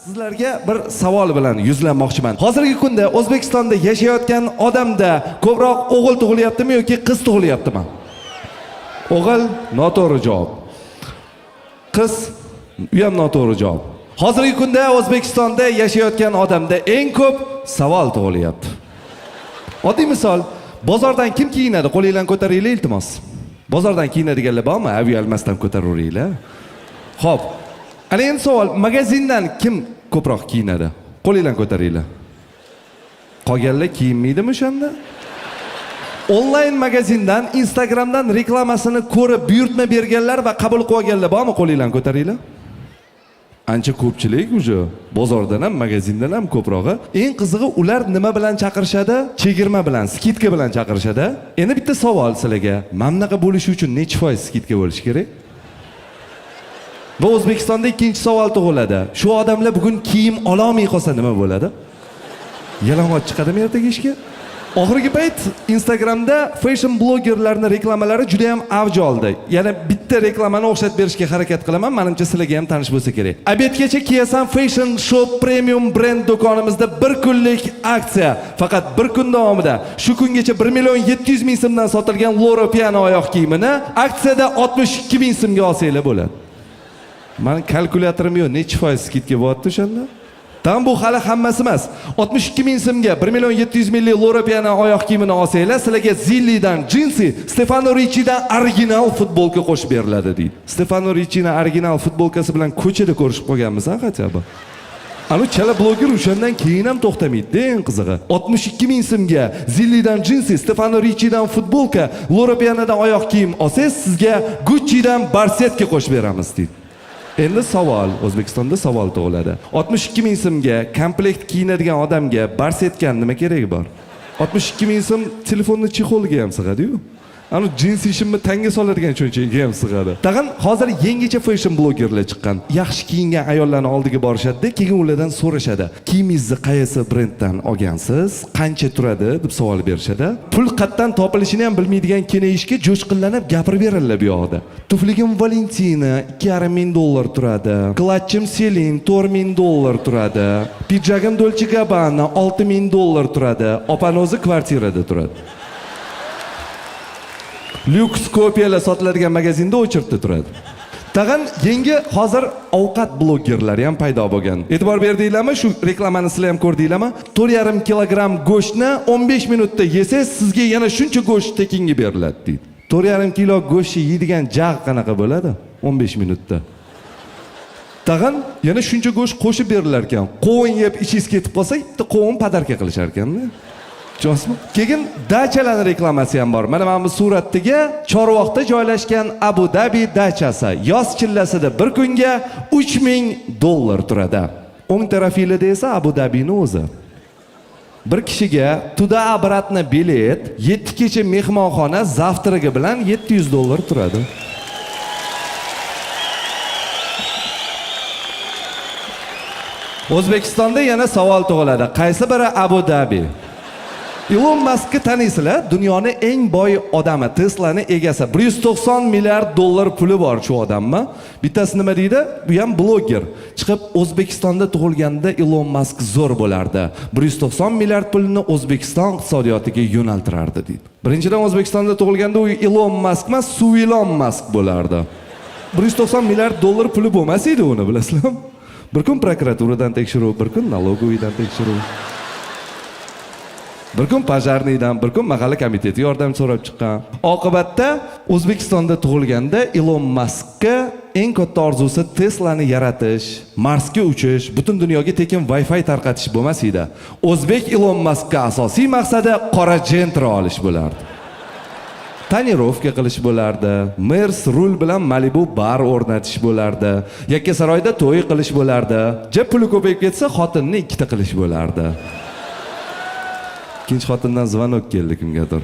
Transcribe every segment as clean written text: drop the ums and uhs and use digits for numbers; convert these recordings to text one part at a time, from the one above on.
Sizlarga bir savol bilan yuzlanmoqchiman. Hozirgi kunda O'zbekistonda yashayotgan odamda ko'proq o'g'il tug'ilyaptimi yoki qiz tug'ilyaptimi? O'g'il noto'g'ri javob. Qiz u ham noto'g'ri javob. Hozirgi kunda O'zbekistonda yashayotgan odamda eng ko'p savol tug'ilyapti. Oddiy misol, bozordan kim kiyinadi? Qo'linglarni ko'taringlar iltimos. Bozordan kiyinadiganlar bormi? Avialmasdan ko'taraveringlar. Xo'p. Ana endi savol, magazindan kim ko'proq kiyinadi? Qo'linglarni ko'taringlar. Qolganlar kiyinmaydimi o'shanda? Onlayn magazindan, Instagramdan reklamasini ko'rib, buyurtma berganlar va qabul qilganlar bormi? Qo'linglarni ko'taringlar. Ancha ko'pchilik uje bozordan ham, magazindan ham ko'prog'i. Eng qizig'i, ular nima bilan chaqirishadi? Chegirma bilan, skidka bilan chaqirishadi. Endi bitta savol sizlarga. Mamnaqa bo'lishi uchun necha foiz skidka bo'lishi kerak? Va O'zbekistonda ikkinchi savol tug'iladi. Shu odamlar bugun kiyim ololmay qolsa nima bo'ladi? Yalang'och chiqadimi ertaga ishga? Oxirgi payt Instagramda fashion blogerlarning reklamalari juda ham avj oldi. Yana bitta reklamani o'xshatib berishga harakat qilaman. Menimcha sizlarga ham tanish bo'lsa kerak. Obedgacha kiyasan Fashion Shop Premium brend do'konimizda bir kunlik aksiya. Faqat bir kun davomida shu kungacha 1.700.000 so'mdan sotilgan Loro Piana oyoq kiyimini aksiyada 62.000 so'mga olsanglar bo'ladi. Men kalkulyatorım yo'q, necha foiz skidka bo'lyapti o'shanda? Tam bu hali hammasi emas. 62.000 so'mga 1.700.000 Loro Piana oyoq kiyimini olsanglar, sizlarga Zillidan jinsi, Stefano Riccidan original futbolka qo'shib beriladi deydi. Stefano Riccining original futbolkasi bilan ko'chada ko'rishib qolganmiz, hattoba. Ana chala bloger o'shandan keyin ham to'xtamaydi, eng qizig'i. 62.000 so'mga Zillidan jinsi, Stefano Riccidan futbolka, Loro Pianadan oyoq kiyim olsangiz, sizga Guccidan barsetka qo'shib beramiz deydi. Endi savol, O'zbekistonda savol tug'iladi. 62.000 so'mga komplekt kiyinadigan odamga barsetkani nima keragi bor? 62.000 so'm telefonni chexoliga ham sig'adi-yu. Ana jins ishimni tanga soladigan cho'nchagiga ham sig'adi. Tag'in hozir yangicha fashion blogerlar chiqqan. Yaxshi kiyingan ayollarning oldiga borishadi, keyin ulardan so'rashadi. Kiyimingizni qaysi brenddan olgansiz? Qancha turadi deb savol berishadi. Pul qayerdan topilishini ham bilmaydigan kenayishga jo'shqinlanib gapirib beradilar bu yoqda. Tufligim Valentina $2.500 turadi. Klatchim Celine $4.000 turadi. Pijagim Dolce Gabbana $6.000 turadi. Opani o'zi kvartirada turadi. Lyuks kopiyalar sotiladigan magazinda o'chiribda turadi. Tag'in yangi hozir ovqat blogerlari ham paydo bo'lgan. E'tibor berdinglarmi? Shu reklamani sizlar ham ko'rdinglarmi? 4,5 kilogramm go'shtni 15 minutda yesangiz, sizga yana shuncha go'sht tekinga beriladi deydi. 4,5 kilo go'shtni yeydigan jag' qanaqa bo'ladi? 15 minutda. Tag'in yana shuncha go'sht qo'shib berilar ekan. Qovun yeb ichingiz ketib qolsa, bitta qovun padarka qilishar ekan-da. Tushunasizmi? Keyin dachalarning reklamasi ham bor. Mana bu suratdagi Chorvoqda joylashgan Abu Dhabi dachasi. Yoz chillasida bir kunga $3.000 turadi. O'ng tarafida esa Abu Dhabining o'zi. Bir kishiga tuda обратно bilet, 7 kecha mehmonxona zavtragi bilan $700 turadi. O'zbekistonda yana savol tug'iladi. Qaysi biri Abu Dhabi? Elon Musk'ni taniysizlar, dunyoning eng boy odami, Tesla'ning egasi. $190 milliard puli bor shu odammi? Bittasi nima deydi? Bu ham bloger. Chiqib O'zbekistonda tug'ilganda Elon Musk zo'r bo'lardi. 190 milliard pulni O'zbekiston iqtisodiyotiga yo'naltirardi deydi. Birinchidan O'zbekistonda tug'ilganda u Elon Musk emas, Suvilon Musk bo'lardi. 190 milliard puli bo'lmas edi uni, bilasizlar? Bir kun prokuraturadan tekshiruv, bir kun налоговыйdan tekshiruv. Bir kun Pajarniydan, bir kun mahalla komiteti yordam so'rab chiqqan. Oqibatda O'zbekistonda tug'ilganda Elon Muskka eng katta orzusi Tesla'ni yaratish, Marsga uchish, butun dunyoga tekin Wi-Fi tarqatish bo'lmas edi. O'zbek Elon Muskka asosiy maqsadi qora Gentra olish bo'lardi. Tonirovka qilish bo'lardi. Mers rul bilan Malibu bar o'rnatish bo'lardi. Yakkasaroyda to'y qilish bo'lardi. Jeb puli ko'payib ketsa, xotinni ikkita qilish bo'lardi. Ikkinchi xotindan zvonok keldi kimgadir.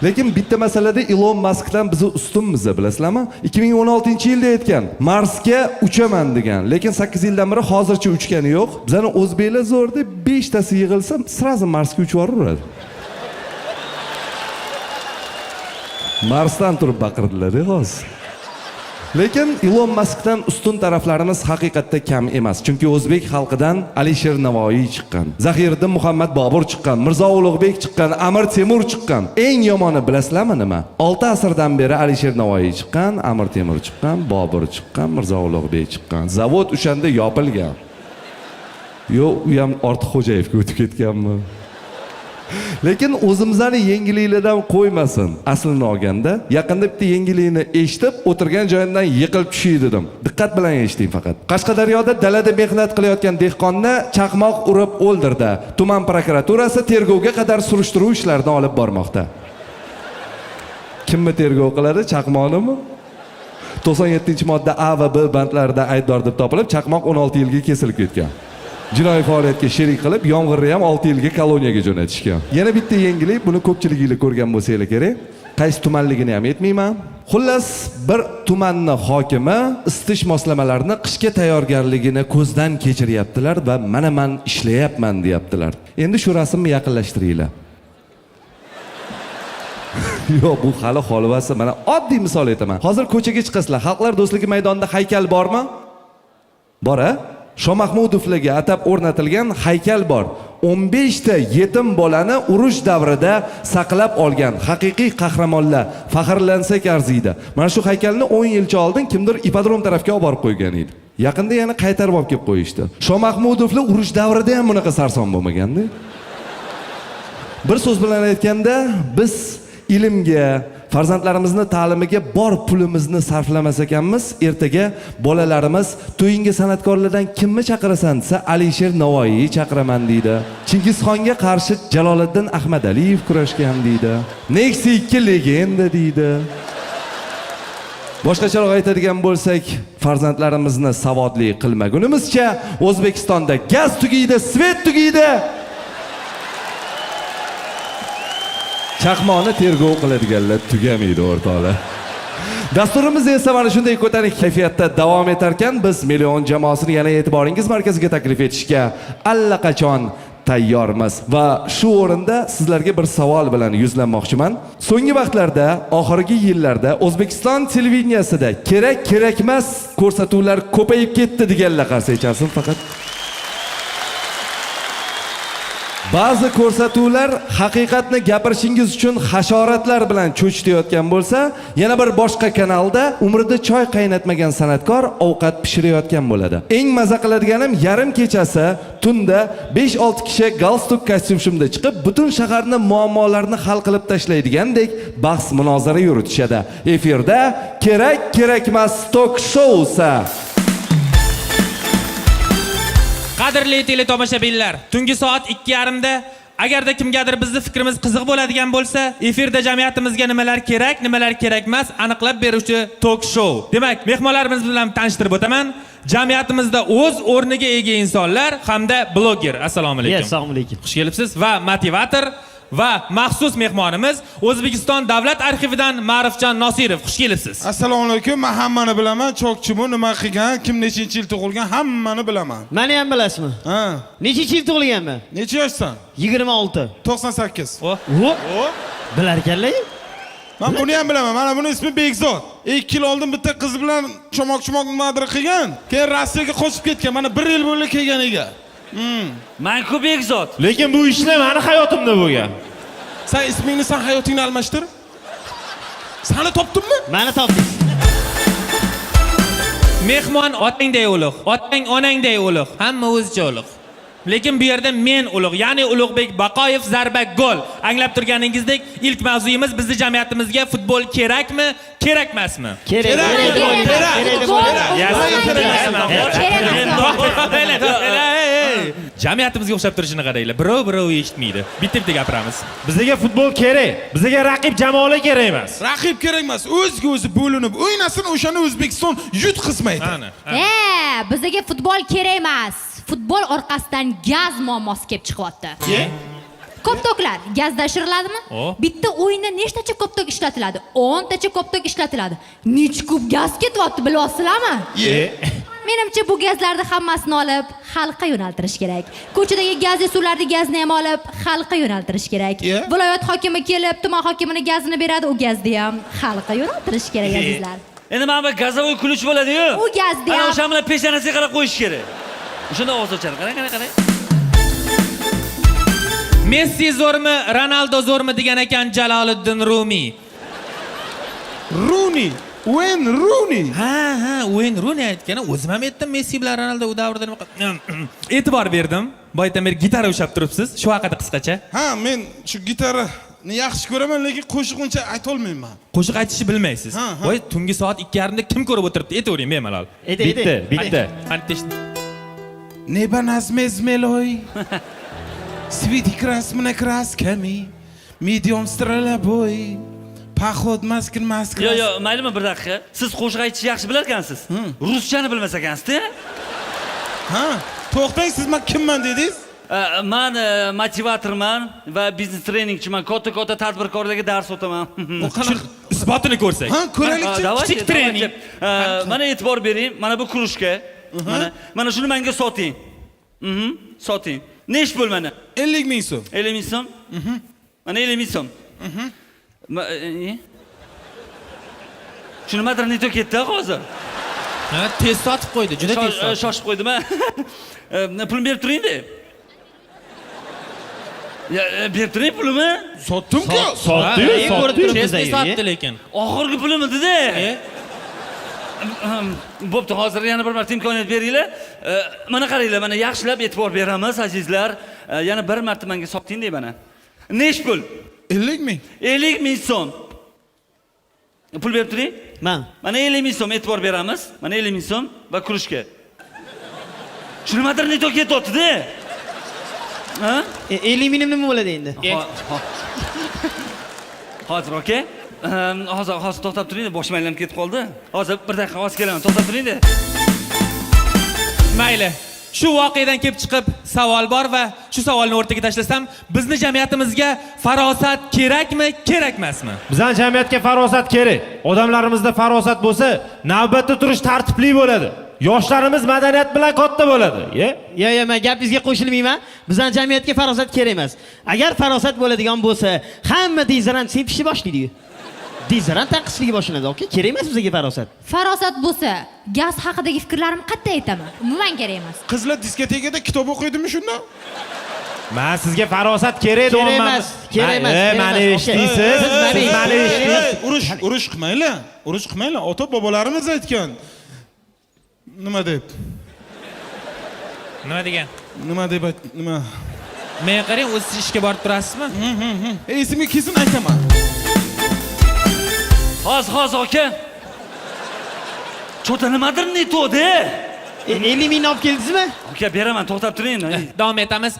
Lekin bitta masalada Elon Muskdan biz ustunmiz, bilasizlarmi? 2016-yilda aytgan, Marsga uchaman degan. Lekin 8 yildan beri hozircha uchgani yo'q. Bizani o'zbeklar zo'r deb 5 tasi yig'ilsa, sразу Marsga uchib yuboradi. Marsdan turib baqirdilar, hozir. Lekin Ilon Maskdan ustun taraflarimiz haqiqatda kam emas. Chunki o'zbek xalqidan Alisher Navoiy chiqqan, Zahiriddin Muhammad Bobur chiqqan, Mirzo Ulug'bek chiqqan, Amir Temur chiqqan. Eng yomoni bilasizlarmi nima? 6 asrdan beri Alisher Navoiy chiqqan, Amir Temur chiqqan, Bobur chiqqan, Mirzo Ulug'bek chiqqan. Zavod o'shanda yopilgan. Yo'q, u ham Ortiqxo'jayevga o'tib ketganmi? Lekin o'zimizning yengilliklardan qo'ymasin. Aslini olganda, yaqinda bitta yengillikni eshitib, o'tirgan joyimdan yiqilib tushay dedim. Diqqat bilan eshiting faqat. Qashqadaryoda dalada mehnat qilayotgan dehqonni chaqmoq urib o'ldirdi. Tuman prokuraturasi tergovga qadar surishtiruv ishlarini olib bormoqda. Kimni tergov qiladi? Chaqmoqnimi? 97-modda A va B bandlarida aybdor deb topilib, chaqmoq 16 yilga kesilib ketgan. Jinoiy faoliyatga sherik qilib, yomg'irni ham 6 yilga koloniyaga jo'natishgan. Yana bitta yangilik, buni ko'pchiliginglar ko'rgan bo'lsanglar kerak. Qaysi tumanligini ham aytmayman. Xullas, bir tumanning hokimi isitish moslamalarini qishga tayyorgarligini ko'zdan kechiryaptilar va mana men ishlayapman deyaptilar. Endi shu rasmni yaqinlashtiringlar. Yo'q, bu hali xolvasi. Mana oddiy misol aytaman. Hozir ko'chaga chiqasizlar, Xalqlar do'stligi maydonida haykal bormi? Bor-a? Shomahmudovlarga atab o'rnatilgan haykal bor. 15 ta yetim bolani urush davrida saqlab olgan haqiqiy qahramonlar, faxrlansak arziydi. Mana shu haykalni 10 yilcha oldin kimdir ipodrom tarafga olib borib qo'ygan edi. Yaqinda yana qaytarib olib kelib qo'yishdi. Shomahmudovlar urush davrida ham bunaqa sarson bo'lmaganda. Bir so'z bilan aytganda, biz ilmga, farzandlarimizni ta'limiga bor pulimizni sarflamas ekanmiz, ertaga bolalarimiz to'yinga san'atkorlardan kimni chaqirasan desa, Alisher Navoiy chaqiraman deydi. Chingizxonga qarshi Jaloliddin Ahmadaliyev kurashgan deydi. Nexi 2 legenda deydi. Boshqacharoq aytadigan bo'lsak, farzandlarimizni savodli qilmagunimizcha O'zbekistonda gaz tugaydi, svet tugaydi. Chaqmoqni tergov qiladiganlar tugamaydi o'rtoqlar. Dasturimiz esa mana shunday ko'tarinki kayfiyatda davom etar ekan, biz Million jamoasini yana e'tiboringiz markaziga taklif etishga allaqachon tayyormiz va shu o'rinda sizlarga bir savol bilan yuzlanmoqchiman. So'nggi vaqtlarda, oxirgi yillarda O'zbekiston televideniyasida kerak-kerakmas ko'rsatuvlar ko'payib ketdi deganlar qarsa echarsin faqat. Ba'zi ko'rsatuvlar haqiqatni gapirishingiz uchun hasharotlar bilan cho'chitayotgan bo'lsa, yana bir boshqa kanalda umrida choy qaynatmagan san'atkor ovqat pishirayotgan bo'ladi. Eng maza qiladiganim yarim kechasi tunda 5-6 kishi galstuk kostyumda chiqib, butun shaharning muammolarini hal qilib tashlaydigandek bahs munozara yuritishadi. Efirda kerak-kerakmas tok shousi. Qadrli teletomoshabinlar, tungi soat 2:30 da agarda kimgadir bizning fikrimiz qiziq bo'ladigan bo'lsa, efirda jamiyatimizga nimalar kerak, nimalar kerak emas aniqlab beruvchi tok show. Demak, mehmonlarimiz bilan tanishtirib o'taman. Jamiyatimizda o'z o'rniga ega insonlar hamda bloger. Assalomu alaykum. Assalomu alaykum. Xush kelibsiz va motivator va maxsus mehmonimiz O'zbekiston Davlat arxividan Ma'rifjon Nosirov. Xush kelibsiz. Assalomu alaykum. Men hammani bilaman. Chokchimu, nima qilgan, kim nechinchi yil tug'ilgan, hammani bilaman. Meni ham bilasizmi? Ha. Nechinchi yil tug'ilganman? Necha yoshsan? 26. 98. Bilar ekanlar. Men buni ham bilaman. Mana buni ismi Bekzod. 2 yil oldin bitta qiz bilan chomoq nimadir qilgan. Keyin Rossiyaga qochib ketgan. Mana 1 yil bo'ldi kelganiga. Men-ku Bekzod. Lekin bu ishlar meni hayotimda bo'lgan. Sen ismingni, sen hayotingni almashtir. Seni topdimmi? Meni topdingiz. Mehmon otangday ulug', otang onangday ulug', hamma o'zicha ulug'. Lekin bu yerda men ulug', ya'ni Ulug'bek Baqoyev zarba gol. Anglab turganingizdek, ilk mavzuyimiz bizning jamiyatimizga futbol kerakmi, kerakmasmi? Kerak. Jamiyatimizga o'xshab turishini qaranglar. Birov eshitmaydi. Bitta gapiramiz. Bizga futbol kerak. Bizga raqib jamoalar kerak emas. Raqib kerak emas. O'ziga o'zi bo'linib o'ynasin, o'shani O'zbekiston yutqizmaydi. Bizga futbol kerak emas. Futbol orqasidan gaz muammosi kelib chiqyapti. Koptoklar gazda shiriladimi? Bitta o'yinda nechtacha koptok ishlatiladi? 10 tacha koptok ishlatiladi. Necha kub gaz ketyapti bilasizlarmi? Menimcha bu gazlarni hammasini olib xalqqa yo'naltirish kerak. Ko'chadagi gazli suvlarni gazni ham olib xalqqa yo'naltirish kerak. Viloyat hokimi kelib, tuman hokimining gazini beradi, u gazni ham xalqqa yo'naltirish kerak azizlar. Endi mana bu gazovoy kuluvchi bo'ladi-yu. U gazda Ana ham- o'sha bilan peshonasiga qarab qo'yish kerak. O'shanda ovoz ochadi. Qarang. Messi zo'rmi, Ronaldo zo'rmi degan ekan Jaloliddin Rumiy. Rooney. Wayne Rooney. Ha, Wayne Rooney aytgan. O'zim ham aytdim Messi bilan Ronaldo u davrda nima e'tibor berdim. Boydan beri gitara ushlab turibsiz. Shu haqida qisqacha. Ha, men shu gitarani yaxshi ko'raman, lekin qo'shiq uncha ayta olmayman. Qo'shiq aytishni bilmaysiz. Ha. Voy, tungi soat 2:30da kim ko'rib o'tiribdi? Aytavering bemalol. Bitta. Qani Neba nazmezmeloy. Sviti krasmna kraskami. Medium stralaboy. Paxod maskin. Yo, maylimi bir daqiqa. Siz qo'shiq aytishni yaxshi bilar ekansiz. Ruschani bilmas ekansiz-da? Ha, to'xtang, siz men kimman dedingiz? Men motivatorman va biznes treningchiman. Katta tadbirkorlarga dars o'taman. O qanaqa isbotini ko'rsak. Ha, ko'raylikchi. Kichik trening. Mana e'tibor bering. Mana bu krushka. Mana shuni menga soting. Soting. Nech pul mana? 50 ming so'm. 50 ming so'm? Mana 50 ming so'm. Shuni madrinito ketdi hozir. Ha, tez sotib qo'ydi, juda tez sotdi. Shoshib qo'ydim ha. Pulni berib turing-da. Ya, berib turing pulni. Sotdim-ku. Sotdi-yu. Tez sotdi lekin. Oxirgi pulimidi-da. Bo'pti, hozir yana bir marta imkoniyat beringlar. Mana qaranglar, mana yaxshilab e'tibor beramiz azizlar. Yana bir marta menga soting deyman. Nech pul? 50 ming. 50 ming so'm. Pul berib turing. Men. Mana 50 ming so'm e'tibor beramiz. Mana 50 ming so'm va krushka. Shuni madrinito ketyapti-da. Ha? 50 ming nima bo'ladi endi? Hozir, okey? Hozir to'xtab turing-da, boshim aylanib ketib qoldi. Hozir bir daqiqa hozir kelaman, to'xtab turing-da. Mayli. Shu voqeadan kelib chiqib savol bor va shu savolni o'rtaga tashlasam, bizni jamiyatimizga farosat kerakmi, kerak emasmi? Bizning jamiyatga farosat kerak. Odamlarimizda farosat bo'lsa, navbatda turish tartibli bo'ladi. Yoshlarimiz madaniyat bilan katta bo'ladi. Yo, men gapingizga qo'shilmayman. Bizning jamiyatga farosat kerak emas. Agar farosat bo'ladigan bo'lsa, hamma dezodorant sepishni boshlaydi-ku. Dezodorant taqishligi boshlanadi, okey? Kerak emas bizga farosat. Farosat bo'lsa, gaz haqidagi fikrlarimni qayerda aytaman? Umuman kerak emas. Qizlar diskotekada kitob o'qiydimi shunda? Men sizga farosat kerak deyapman. Kerak emas. Mani eshitdingiz? Siz mani eshitdingiz? Urush qilmanglar. Urush qilmanglar. Ota bobolarimiz aytgan. Nima deb? Nima degan? Nima? Men qarang, o'z ishga borib turasizmi? Esimga kesin aytaman. Hozir aka. Chota nimadir netodi? 50 ming olib keldingizmi? Aka, beraman, to'xtab turing. Davom etamiz.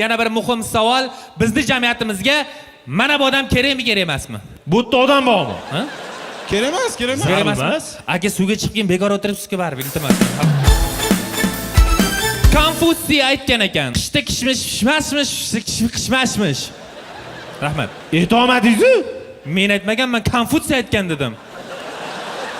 Yana bir muhim savol. Bizni jamiyatimizga mana bu odam kerakmi, kerak emasmi? Bu yerda odam bormi? Ha? Kerak emas. Kerak emas. Aka, suvga chiqib bekor o'tiribsiz-ku baribir, iltimos. Konfutsiy aytgan ekan. Qishda kishmish pishmasmish. Rahmat. Aytolmadingiz-ku? Men aytmaganman, Konfutsiy aytgan dedim.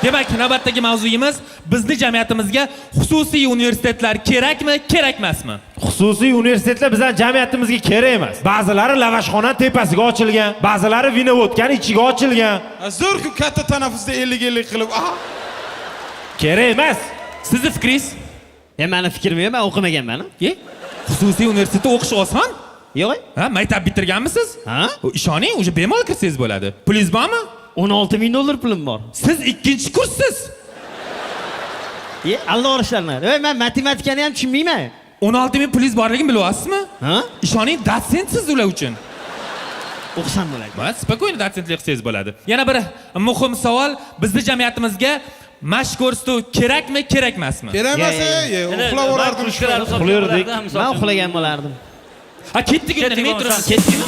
Demak, navbatdagi mavzuyimiz bizni jamiyatimizga xususiy universitetlar kerakmi, kerak emasmi? Xususiy universitetlar bizning jamiyatimizga kerak emas. Ba'zilari lavashxona tepasiga ochilgan, ba'zilari vinovodkani ichiga ochilgan. Zo'r-ku katta tanaffusda 50 qilib. Kerak emas. Sizni fikringiz? Meni fikrim yo'q, men o'qimaganman. Xususiy universitetda o'qish oson? Yo'q. Ha, maktab bitirganmisiz? Ha? Ishoning, o'sha bemalol kirsangiz bo'ladi. Pulingiz bormi? 16 ming dollar pulim bor. Siz 2-kurssiz. Alloh orishlarini. Men matematikani ham tushunmayman. 16 ming pulingiz borligini bilyapsizmi? Ha? Ishoning, dotsentsiz ular uchun. O'qisam bo'ladi. Va spokойно dotsentlik qilsangiz bo'ladi. Yana bir muhim savol, bizni jamiyatimizga mashg'urstu kerakmi, kerak emasmi? Kerak emas, uxlavorardim. Uxlardik. Men uxlagan bo'lardim. Ha, ketdik, Ketdik, nima turibsiz? Ketdingmi?